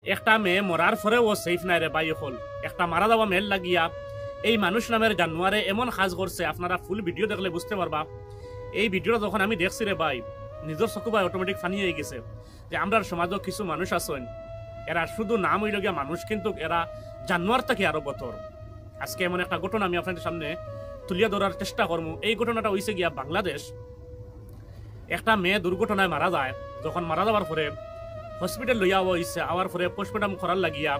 একটা মেয়ে মরার পরেও সেফ নাই রে ভাই হল একটা মারা যাওয়া মেল লাগিয়া এই মানুষ নামের জানুয়ারে এমন কাজ করছে আপনারা ফুল ভিডিও দেখলে বুঝতে পারবা। এই ভিডিওটা যখন আমি দেখছি রে ভাই নিজের চকু ভাই অটোমেটিক ফানি হয়ে গেছে যে আমরা সমাজও কিছু মানুষ আছেন এরা শুধু নাম হইল গিয়া মানুষ কিন্তু এরা জানুয়ার থেকে আরো বতর। আজকে এমন একটা ঘটনা আমি আপনাদের সামনে তুলিয়া ধরার চেষ্টা করবো। এই ঘটনাটা হয়েছে গিয়া বাংলাদেশ। একটা মেয়ে দুর্ঘটনায় মারা যায়, যখন মারা যাওয়ার পরে হসপিটাল লইয়া আওয়া হয়েছে, আওয়ার পরে পোস্টমর্টম করার লাগিয়া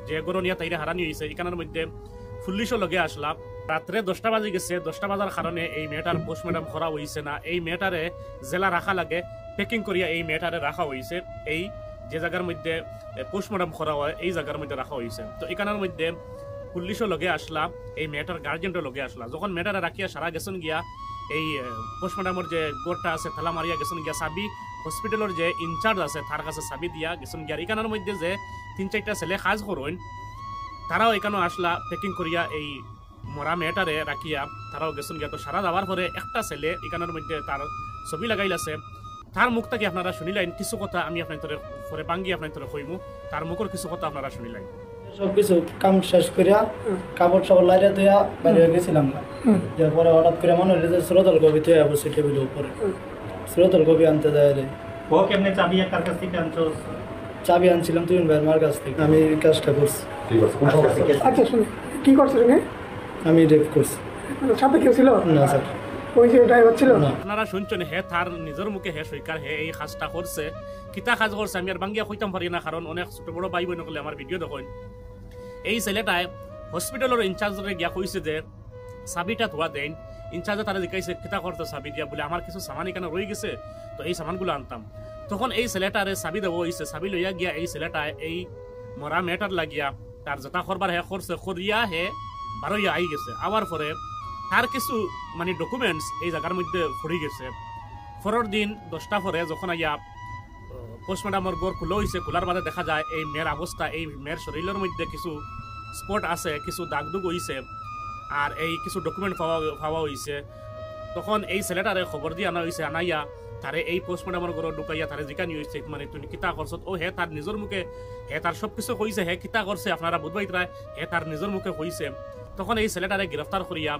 যে গরনিয়া তাইরে হারানি হয়েছে এখানের মধ্যে পুলিশও লগে আসলাম। রাত্রে 10টা বাজে গেছে, 10টা বাজার কারণে এই মেয়েটার পোস্টমর্টম করা হয়েছে না। এই মেয়েটারে জেলা রাখা লাগে, প্যাকিং করিয়া এই মেয়েটারে রাখা হয়েছে এই যে জায়গার মধ্যে পোস্টমর্টম করা হয় এই জায়গার মধ্যে রাখা হয়েছে। তো এখানের মধ্যে পুলিশও লগে আসলাম, এই মেয়েটার গার্জেনও লগে আসলাম। যখন মেয়েটারে রাখিয়া সারা গেছেন গিয়া এই পোস্টমর্টমের যে গোরটা আছে থালা মারিয়া গেছেন গিয়া চাবি হসপিটালের যে ইনচার্জ আছে তার কাছে চাবি দিয়া গেছেন গিয়া। এখানের মধ্যে যে 3-4টা ছেলে কাজ করুন তারাও এখানেও আসলা প্যাকিং করিয়া এই মরা মেয়েটারে রাখিয়া তারাও গেছেন গিয়া। তো সারা যাওয়ার পরে একটা ছেলে এখানের মধ্যে তার ছবি লাগাইল আছে, তার মুখ থেকে আপনারা শুনিলেন কিছু কথা। আমি আপনার পরে বাঙ্গি আপনার কইমু, তার মুখের কিছু কথা আপনারা শুনিলেন। সবকিছু কাম শেষ করিয়া কাপড় সাপড় লাইরে ধুয়া বাইরে গেছিলাম না। পরে হঠাৎ করে মনে হলো যে শ্রোতল কবি তুই বসে টেবিলের উপরে শ্রোতল কবি আনতে যায় রে। ও কেমনে চাবি কার কাছ থেকে আনছো? চাবি আনছিলাম তুই ভাইয়ের মার কাছ থেকে। আমি এই কাজটা করছি। আচ্ছা শুনে কি করছো তুমি? আমি রেপ করছি। সাথে কেউ ছিল না স্যার, ওই যে ড্রাইভার ছিল না। আপনারা শুনছেন হে তার নিজের মুখে হে সরকার হে এই কাজটা করছে। কিতা কাজ করছে আমি আর বাঙ্গিয়া কইতাম পারি না, কারণ অনেক ছোট বড় ভাই বোন করলে আমার ভিডিও দেখেন। এই ছেলেটায় হসপিটালের ইনচার্জরে গিয়া কইছে যে চাবিটা ধোয়া দেন। ইনচার্জে তারা জিজ্ঞাসা কিতা করতে চাবি দিয়া, বলে আমার কিছু সামান এখানে রয়ে গেছে তো এই সামানগুলো আনতাম। তখন এই ছেলেটারে চাবি দেবো হয়েছে, চাবি লইয়া গিয়া এই ছেলেটায় এই মরা মেয়েটার লাগিয়া তার যেটা করবার হে করছে, করিয়া হে বারোইয়া আই গেছে। আওয়ার পরে তার কিছু মানে ডকুমেন্টস এই জায়গার মধ্যে পড়ে গেছে। পরের দিন 10টা পরে যখন আইয়া পোস্টমর্টমের ঘর খুলে হয়েছে, খোলার বাদে দেখা যায় এই মেয়ের অবস্থা, এই মেয়ের শরীরের মধ্যে কিছু স্পট আছে, কিছু দাগদুগ হয়েছে আর এই কিছু ডকুমেন্ট পাওয়া হয়েছে। তখন এই ছেলেটারে খবর দিয়ে আনা হয়েছে, আনাইয়া তারে এই পোস্টমর্টমের ঘর ঢুকাইয়া তারে জিকানি হয়েছে মানে তুমি কিতা করছো। ও হে তার নিজের মুখে হে তার সবকিছু কইছে, হে কিতা করছে আপনারা বুধবাইতরা হে তার নিজের মুখে কইছে। তখন এই ছেলেটারে গ্রেফতার করিয়া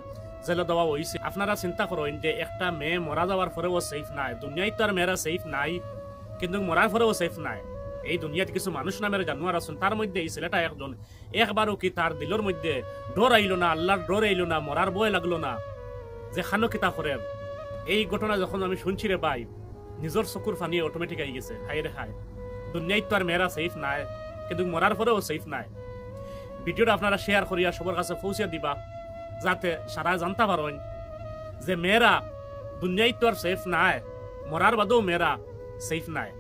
জেলে দেওয়া হয়েছে। আপনারা চিন্তা করেন যে একটা মেয়ে মরা যাওয়ার পরেও সেফ নাই, দুনিয়ায় তো আর মেয়েরা সেফ নাই, কিন্তু মরার পরেও সেফ নাই। এই দুনিয়াতে কিছু মানুষ নামের জানোয়ার আছেন, তার মধ্যে এই ছেলেটা একজন। একবারও কি তার দিলের মধ্যে ডর আইল না, আল্লাহর ডর আইল না, মরার বয় লাগলো না যে খানো কিতা করে। এই ঘটনা যখন আমি শুনছি রে ভাই নিজের চকুর ফানি অটোমেটিক আই গেছে। হাই রে হাই, দুনিয়ায় তো আর মেয়েরা সেফ নাই, কিন্তু মরার পরেও সেফ নাই। ভিডিওটা আপনারা শেয়ার করিয়া সবার কাছে পৌঁছে দিবা যাতে সারা জানতে পারেন যে মেয়েরা দুনিয়ায় তো আর সেফ নাই, মরার বাদেও মেয়েরা সেফ নাই।